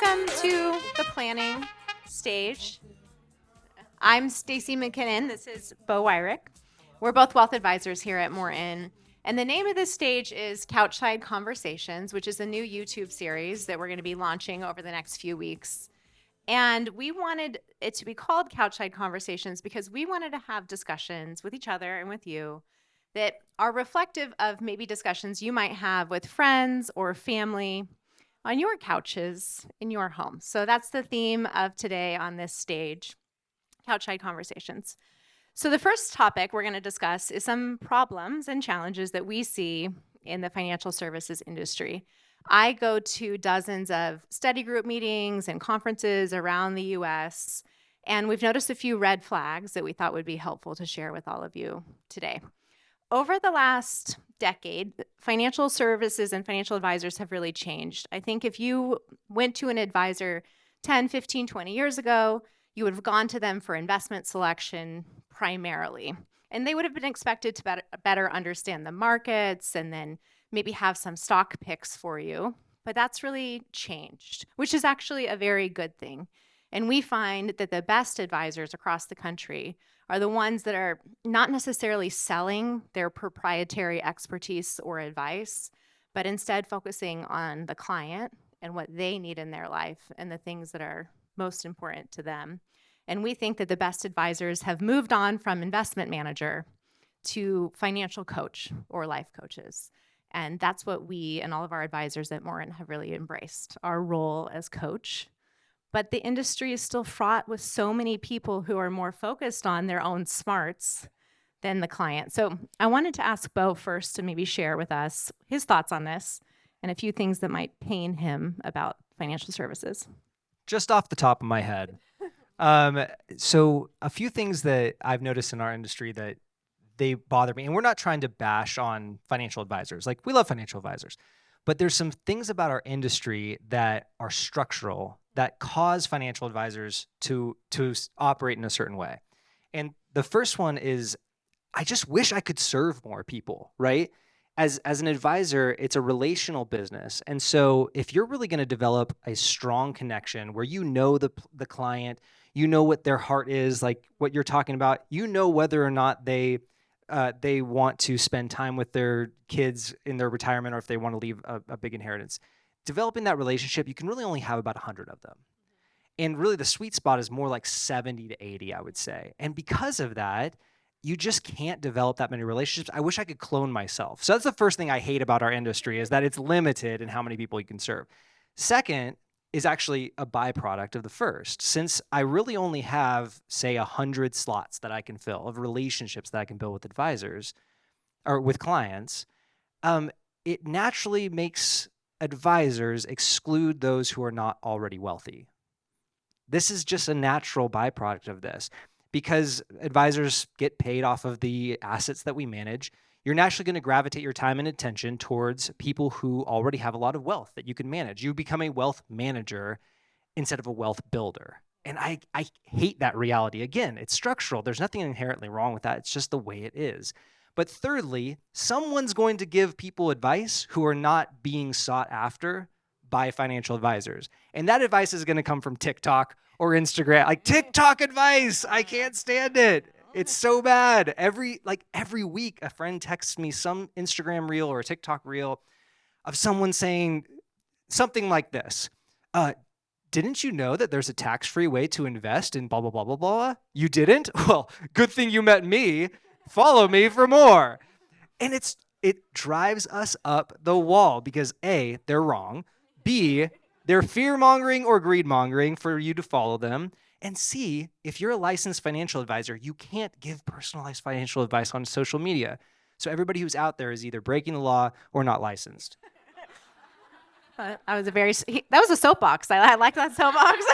Welcome to the planning stage. I'm Stacey McKinnon. This is Beau Wirick. We're both wealth advisors here at Morton. And the name of this stage is Couchside Conversations, which is a new YouTube series that we're going to be launching over the next few weeks. And we wanted it to be called Couchside Conversations because we wanted to have discussions with each other and with you that are reflective of maybe discussions you might have with friends or family on your couches in your home. So that's the theme of today on this stage, Couchside Conversations. So the first topic we're going to discuss is some problems and challenges that we see in the financial services industry. I go to dozens of study group meetings and conferences around the US, and we've noticed a few red flags that we thought would be helpful to share with all of you today. Over the last decade, financial services and financial advisors have really changed. I think if you went to an advisor 10, 15, 20 years ago, you would have gone to them for investment selection primarily. And they would have been expected to better understand the markets and then maybe have some stock picks for you. But that's really changed, which is actually a very good thing. And we find that the best advisors across the country are the ones that are not necessarily selling their proprietary expertise or advice, but instead focusing on the client and what they need in their life and the things that are most important to them. And we think that the best advisors have moved on from investment manager to financial coach or life coaches. And that's what we and all of our advisors at Morton have really embraced, our role as coach. But the industry is still fraught with so many people who are more focused on their own smarts than the client. So I wanted to ask Beau first to maybe share with us his thoughts on this and a few things that might pain him about financial services. Just off the top of my head. So a few things that I've noticed in our industry that they bother me, and we're not trying to bash on financial advisors. Like, we love financial advisors. But there's some things about our industry that are structural that cause financial advisors to operate in a certain way. And the first one is, I just wish I could serve more people, right? As an advisor, it's a relational business. And so if you're really going to develop a strong connection where you know the client, you know what their heart is, like what you're talking about, you know whether or not they want to spend time with their kids in their retirement or if they want to leave a big inheritance. Developing that relationship, you can really only have about 100 of them. And really the sweet spot is more like 70 to 80, I would say. And because of that, you just can't develop that many relationships. I wish I could clone myself. So that's the first thing I hate about our industry, is that it's limited in how many people you can serve. Second is actually a byproduct of the first. Since I really only have, say, 100 slots that I can fill of relationships that I can build with advisors or with clients, it naturally makes advisors exclude those who are not already wealthy. This is just a natural byproduct of this. Because advisors get paid off of the assets that we manage, you're naturally going to gravitate your time and attention towards people who already have a lot of wealth that you can manage. You become a wealth manager instead of a wealth builder. And I hate that reality. Again, it's structural. There's nothing inherently wrong with that. It's just the way it is. But thirdly, someone's going to give people advice who are not being sought after by financial advisors. And that advice is going to come from TikTok or Instagram. Like, TikTok advice, I can't stand it. It's so bad. Every week, a friend texts me some Instagram reel or a TikTok reel of someone saying something like this. Didn't you know that there's a tax-free way to invest in blah, blah, blah, blah, blah? You didn't? Well, good thing you met me. Follow me for more. And it drives us up the wall because A, they're wrong. B, they're fear-mongering or greed-mongering for you to follow them. And C, if you're a licensed financial advisor, you can't give personalized financial advice on social media. So everybody who's out there is either breaking the law or not licensed. That was a soapbox. I like that soapbox.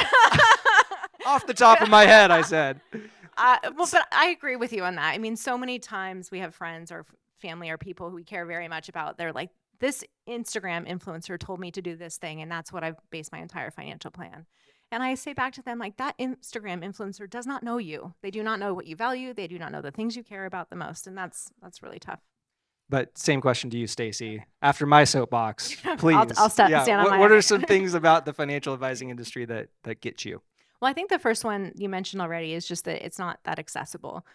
Off the top of my head, I said. But I agree with you on that. I mean, so many times we have friends or family or people who we care very much about. They're like, this Instagram influencer told me to do this thing, and that's what I've based my entire financial plan. And I say back to them, like, that Instagram influencer does not know you. They do not know what you value. They do not know the things you care about the most. And that's really tough. But same question to you, Stacey. After my soapbox, please. I'll stand on my What own. are some things about the financial advising industry that get you? Well, I think the first one you mentioned already is just that it's not that accessible.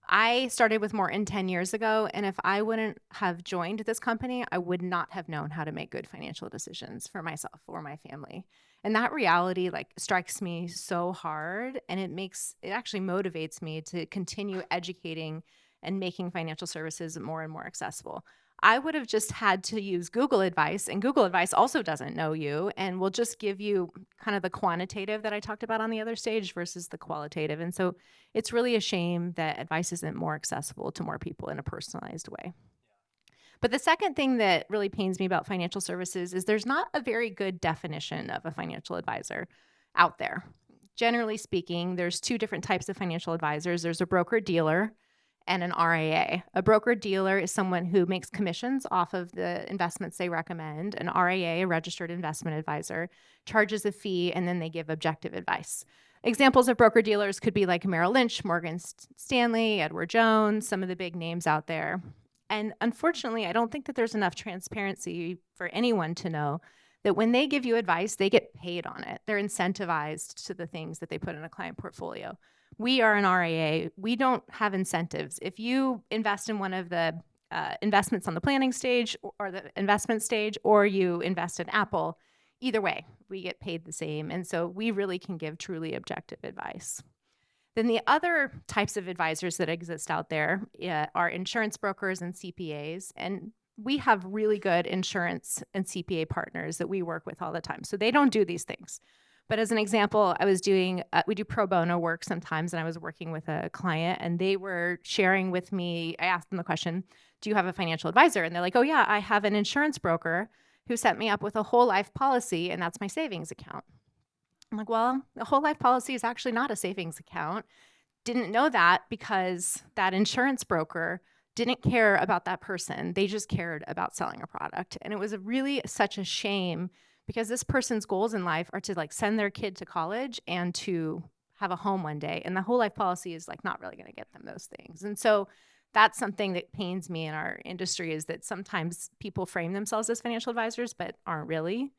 I started with Morton 10 years ago, and if I wouldn't have joined this company, I would not have known how to make good financial decisions for myself or my family. And that reality strikes me so hard, and it actually motivates me to continue educating and making financial services more and more accessible. I would have just had to use Google advice, and Google advice also doesn't know you and will just give you kind of the quantitative that I talked about on the other stage versus the qualitative. And so it's really a shame that advice isn't more accessible to more people in a personalized way. But the second thing that really pains me about financial services is there's not a very good definition of a financial advisor out there. Generally speaking, there's two different types of financial advisors. There's a broker-dealer and an RIA. A broker-dealer is someone who makes commissions off of the investments they recommend. An RIA, a registered investment advisor, charges a fee, and then they give objective advice. Examples of broker-dealers could be like Merrill Lynch, Morgan Stanley, Edward Jones, some of the big names out there. And unfortunately, I don't think that there's enough transparency for anyone to know that when they give you advice, they get paid on it. They're incentivized to the things that they put in a client portfolio. We are an RIA. We don't have incentives. If you invest in one of the investments on the planning stage or the investment stage, or you invest in Apple, either way, we get paid the same. And so we really can give truly objective advice. Then the other types of advisors that exist out there are insurance brokers and CPAs. And we have really good insurance and CPA partners that we work with all the time. So they don't do these things. But as an example, we do pro bono work sometimes, and I was working with a client, and they were sharing with me, I asked them the question, do you have a financial advisor? And they're like, oh yeah, I have an insurance broker who set me up with a whole life policy, and that's my savings account. I'm like, well, the whole life policy is actually not a savings account. Didn't know that because that insurance broker didn't care about that person. They just cared about selling a product. And it was really such a shame because this person's goals in life are to send their kid to college and to have a home one day. And the whole life policy is not really going to get them those things. And so that's something that pains me in our industry, is that sometimes people frame themselves as financial advisors, but aren't really.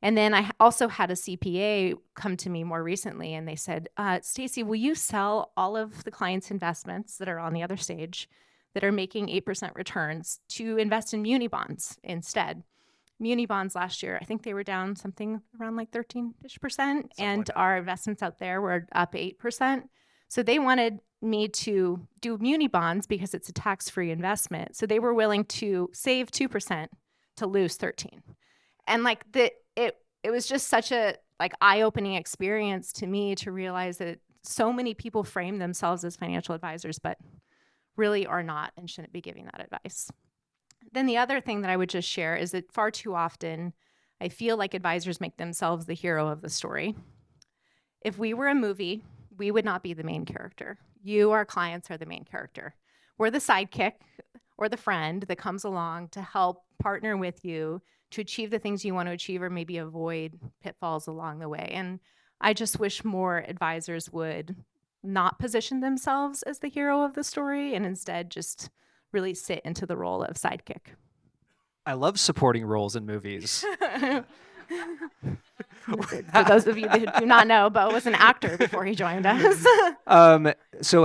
And then I also had a CPA come to me more recently, and they said, Stacey, will you sell all of the clients' investments that are on the other stage that are making 8% returns to invest in muni bonds instead? Muni bonds last year, I think they were down something around 13-ish%, and our investments out there were up 8%. So they wanted me to do muni bonds because it's a tax-free investment. So they were willing to save 2% to lose 13%. And it was just such a eye-opening experience to me to realize that so many people frame themselves as financial advisors, but really are not and shouldn't be giving that advice. Then the other thing that I would just share is that far too often, I feel like advisors make themselves the hero of the story. If we were a movie, we would not be the main character. You, our clients, are the main character. We're the sidekick or the friend that comes along to help partner with you to achieve the things you want to achieve, or maybe avoid pitfalls along the way. And I just wish more advisors would not position themselves as the hero of the story and instead just really sit into the role of sidekick. I love supporting roles in movies. For those of you that do not know, Beau was an actor before he joined us. So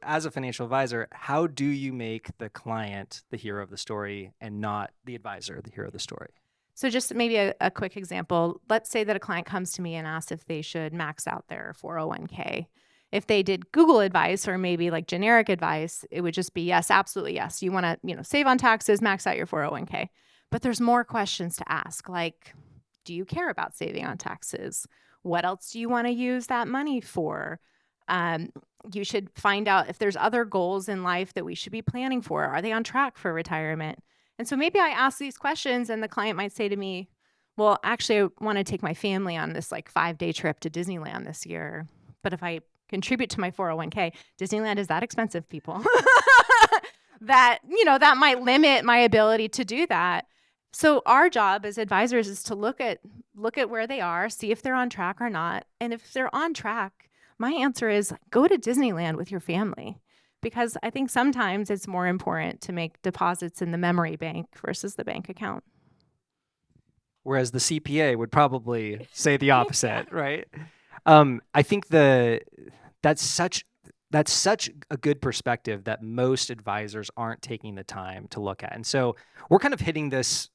as a financial advisor, how do you make the client the hero of the story and not the advisor the hero of the story? So just maybe a quick example. Let's say that a client comes to me and asks if they should max out their 401k. If they did Google advice or maybe generic advice, it would just be yes, absolutely yes. You want to, save on taxes, max out your 401k. But there's more questions to ask, like, do you care about saving on taxes? What else do you want to use that money for? You should find out if there's other goals in life that we should be planning for. Are they on track for retirement? And so maybe I ask these questions and the client might say to me, well, actually, I want to take my family on this 5-day trip to Disneyland this year. But if I contribute to my 401k, Disneyland is that expensive, people, that might limit my ability to do that. So our job as advisors is to look at where they are, see if they're on track or not. And if they're on track, my answer is go to Disneyland with your family. because I think sometimes it's more important to make deposits in the memory bank versus the bank account. Whereas the CPA would probably say the opposite, right? I think that's such a good perspective that most advisors aren't taking the time to look at. And so we're kind of hitting this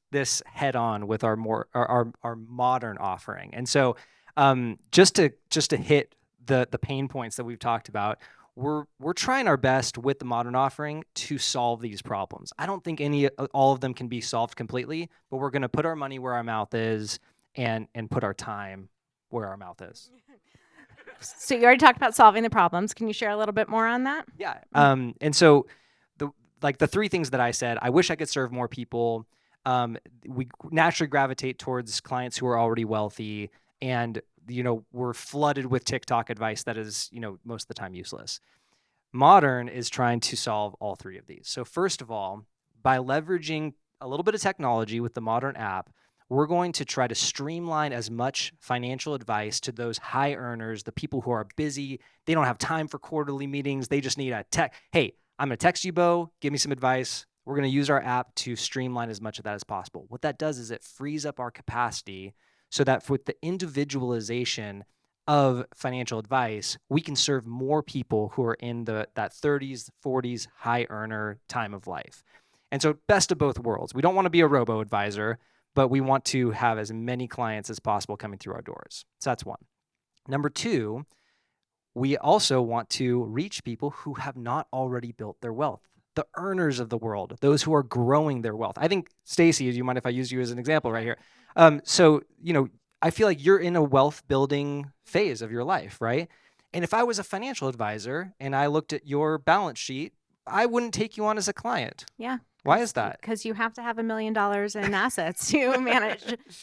head on with our modern offering. And so just to hit the pain points that we've talked about, we're trying our best with the modern offering to solve these problems. I don't think all of them can be solved completely, but we're going to put our money where our mouth is and put our time where our mouth is. So you already talked about solving the problems. Can you share a little bit more on that? Yeah. And so the three things that I said, I wish I could serve more people. We naturally gravitate towards clients who are already wealthy, and we're flooded with TikTok advice that is, most of the time useless. Modearn is trying to solve all three of these. So first of all, by leveraging a little bit of technology with the Modearn app, we're going to try to streamline as much financial advice to those high earners, the people who are busy. They don't have time for quarterly meetings. They just need a hey, I'm going to text you, Beau. Give me some advice. We're going to use our app to streamline as much of that as possible. What that does is it frees up our capacity so that with the individualization of financial advice, we can serve more people who are in that 30s, 40s, high earner time of life. And so best of both worlds. We don't want to be a robo-advisor, but we want to have as many clients as possible coming through our doors. So that's one. Number two, we also want to reach people who have not already built their wealth, the earners of the world, those who are growing their wealth. I think, Stacey, do you mind if I use you as an example right here? So, I feel like you're in a wealth building phase of your life, right? And if I was a financial advisor and I looked at your balance sheet, I wouldn't take you on as a client. Yeah. Why is that? Because you have to have $1 million in assets to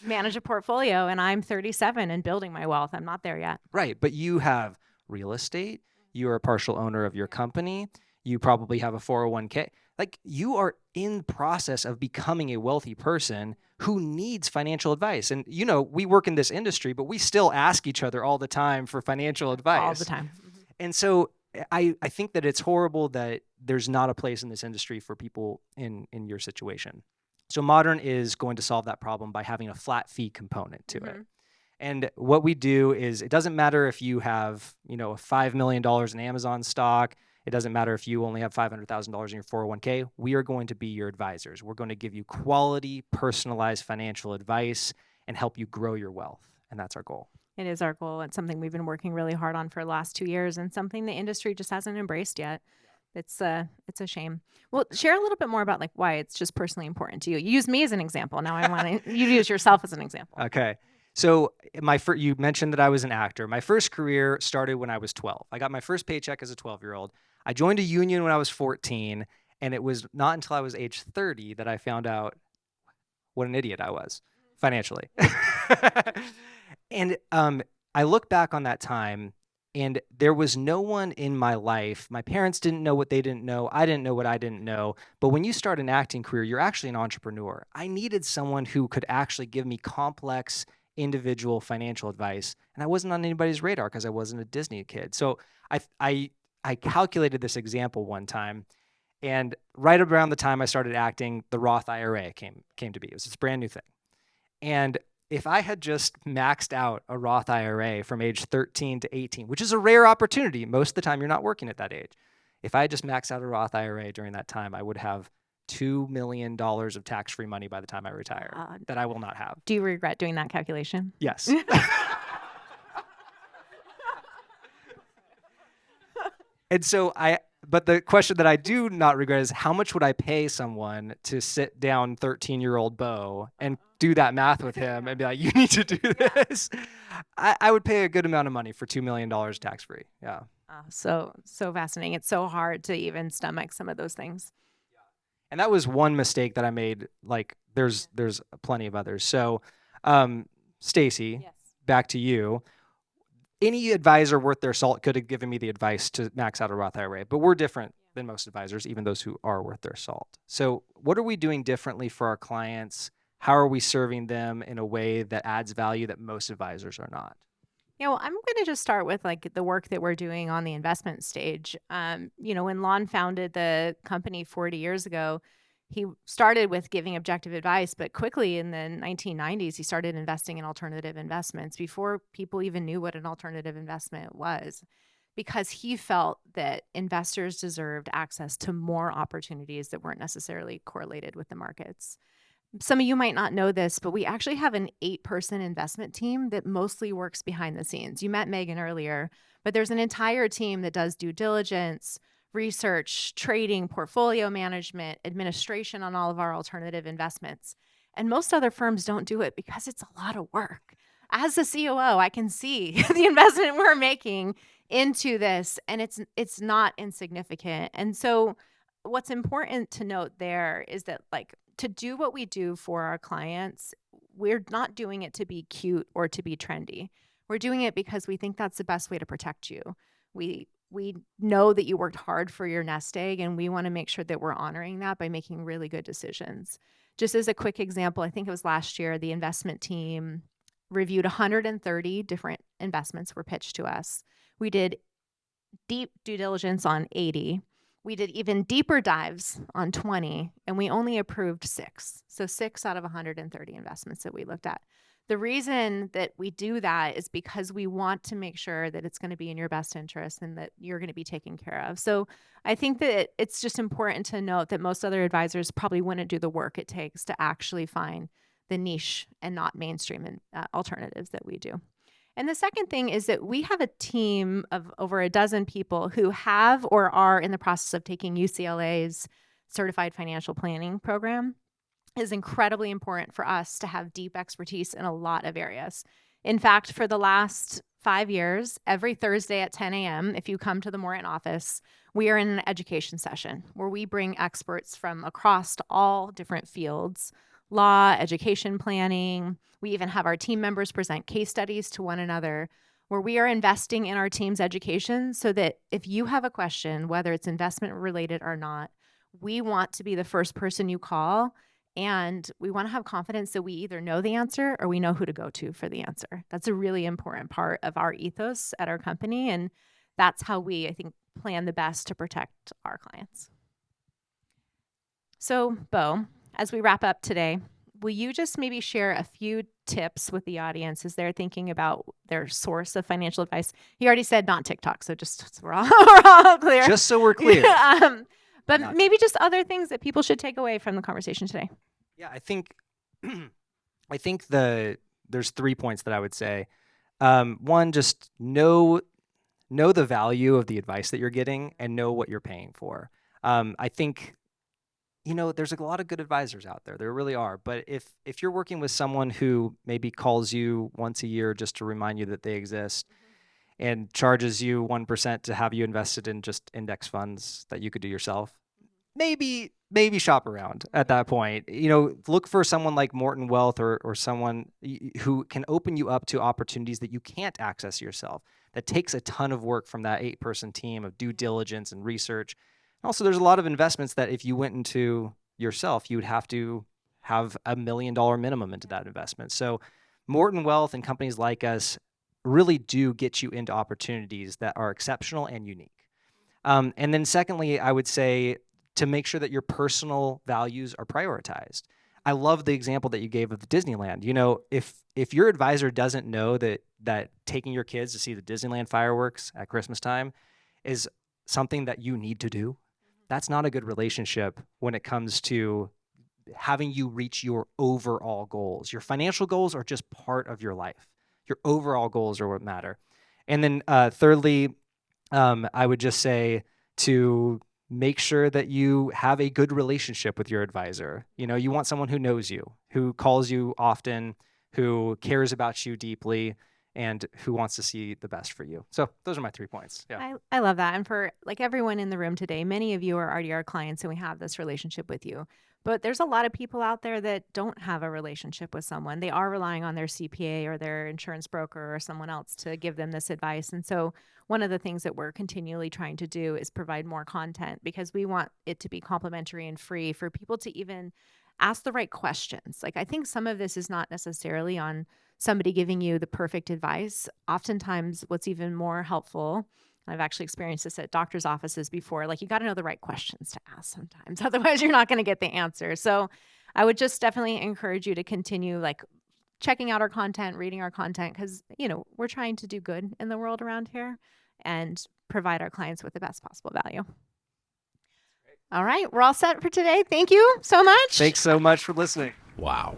manage a portfolio. And I'm 37 and building my wealth. I'm not there yet. Right. But you have real estate. You are a partial owner of your company. You probably have a 401k. Like, you are in the process of becoming a wealthy person who needs financial advice. And, we work in this industry, but we still ask each other all the time for financial advice. All the time. Mm-hmm. And so I think that it's horrible that there's not a place in this industry for people in your situation. So Modearn is going to solve that problem by having a flat fee component to it. And what we do is, it doesn't matter if you have, $5 million in Amazon stock. It doesn't matter if you only have $500,000 in your 401k. We are going to be your advisors. We're going to give you quality, personalized financial advice and help you grow your wealth. And that's our goal. It is our goal. It's something we've been working really hard on for the last 2 years, and something the industry just hasn't embraced yet. It's a shame. Well, share a little bit more about why it's just personally important to you. You use me as an example. Now I want you to use yourself as an example. Okay. So you mentioned that I was an actor. My first career started when I was 12. I got my first paycheck as a 12-year-old. I joined a union when I was 14, and it was not until I was age 30 that I found out what an idiot I was financially. And I look back on that time, and there was no one in my life. My parents didn't know what they didn't know. I didn't know what I didn't know. But when you start an acting career, you're actually an entrepreneur. I needed someone who could actually give me complex, individual financial advice. And I wasn't on anybody's radar because I wasn't a Disney kid. So I calculated this example one time. And right around the time I started acting, the Roth IRA came to be. It was this brand new thing. And if I had just maxed out a Roth IRA from age 13 to 18, which is a rare opportunity, most of the time you're not working at that age. If I had just maxed out a Roth IRA during that time, I would have $2 million of tax-free money by the time I retire that I will not have. Do you regret doing that calculation? Yes. And so but the question that I do not regret is, how much would I pay someone to sit down 13-year-old Beau and do that math with him and be like, you need to do this? I would pay a good amount of money for $2 million tax-free. Yeah. So fascinating. It's so hard to even stomach some of those things. Yeah. And that was one mistake that I made. There's plenty of others. So, Stacey, yes. Back to you. Any advisor worth their salt could have given me the advice to max out a Roth IRA, but we're different than most advisors, even those who are worth their salt. So what are we doing differently for our clients? How are we serving them in a way that adds value that most advisors are not? Yeah, well, I'm going to just start with like the work that we're doing on the investment stage. When Lon founded the company 40 years ago, he started with giving objective advice, but quickly in the 1990s, he started investing in alternative investments before people even knew what an alternative investment was, because he felt that investors deserved access to more opportunities that weren't necessarily correlated with the markets. Some of you might not know this, but we actually have an 8-person investment team that mostly works behind the scenes. You met Megan earlier, but there's an entire team that does due diligence, research, trading, portfolio management, administration on all of our alternative investments. And most other firms don't do it because it's a lot of work. As a COO, I can see the investment we're making into this, and it's not insignificant. And so what's important to note there is that, like, to do what we do for our clients, we're not doing it to be cute or to be trendy. We're doing it because we think that's the best way to protect you. We know that you worked hard for your nest egg, and we want to make sure that we're honoring that by making really good decisions. Just as a quick example, I think it was last year, the investment team reviewed 130 different investments were pitched to us. We did deep due diligence on 80. We did even deeper dives on 20, and we only approved 6. So 6 out of 130 investments that we looked at. The reason that we do that is because we want to make sure that it's going to be in your best interest and that you're going to be taken care of. So I think that it's just important to note that most other advisors probably wouldn't do the work it takes to actually find the niche and not mainstream alternatives that we do. And the second thing is that we have a team of over a dozen people who have or are in the process of taking UCLA's Certified Financial Planning program. It is incredibly important for us to have deep expertise in a lot of areas. In fact, for the last 5 years, every Thursday at 10 a.m., if you come to the Morton office, we are in an education session where we bring experts from across all different fields: law, education planning. We even have our team members present case studies to one another, where we are investing in our team's education so that if you have a question, whether it's investment related or not, we want to be the first person you call, and we want to have confidence that we either know the answer or we know who to go to for the answer. That's a really important part of our ethos at our company, and that's how we, I think, plan the best to protect our clients. So, Beau, as we wrap up today, will you just maybe share a few tips with the audience as they're thinking about their source of financial advice? You already said not TikTok, so just so we're all clear. Just so we're clear. But maybe just other things that people should take away from the conversation today. Yeah, I think there's 3 points that I would say. One, just know the value of the advice that you're getting and know what you're paying for. I think, there's a lot of good advisors out there. There really are. But if you're working with someone who maybe calls you once a year just to remind you that they exist and charges you 1% to have you invested in just index funds that you could do yourself, maybe shop around at that point. Look for someone like Morton Wealth or someone who can open you up to opportunities that you can't access yourself. That takes a ton of work from that 8-person team of due diligence and research. Also, there's a lot of investments that if you went into yourself, you would have to have $1 million minimum into that investment. So Morton Wealth and companies like us really do get you into opportunities that are exceptional and unique. And then secondly, I would say to make sure that your personal values are prioritized. I love the example that you gave of the Disneyland. If your advisor doesn't know that taking your kids to see the Disneyland fireworks at Christmas time is something that you need to do, that's not a good relationship when it comes to having you reach your overall goals. Your financial goals are just part of your life. Your overall goals are what matter. And then thirdly, I would just say to make sure that you have a good relationship with your advisor. You want someone who knows you, who calls you often, who cares about you deeply, and who wants to see the best for you. So those are my 3 points. Yeah. I love that. And for like everyone in the room today, many of you are already our clients and we have this relationship with you. But there's a lot of people out there that don't have a relationship with someone. They are relying on their CPA or their insurance broker or someone else to give them this advice. And so one of the things that we're continually trying to do is provide more content because we want it to be complimentary and free for people to even ask the right questions. Like, I think some of this is not necessarily on somebody giving you the perfect advice. Oftentimes, what's even more helpful, I've actually experienced this at doctor's offices before, like, you got to know the right questions to ask sometimes. Otherwise, you're not going to get the answer. So I would just definitely encourage you to continue like checking out our content, reading our content, because, we're trying to do good in the world around here and provide our clients with the best possible value. All right. We're all set for today. Thank you so much. Thanks so much for listening. Wow.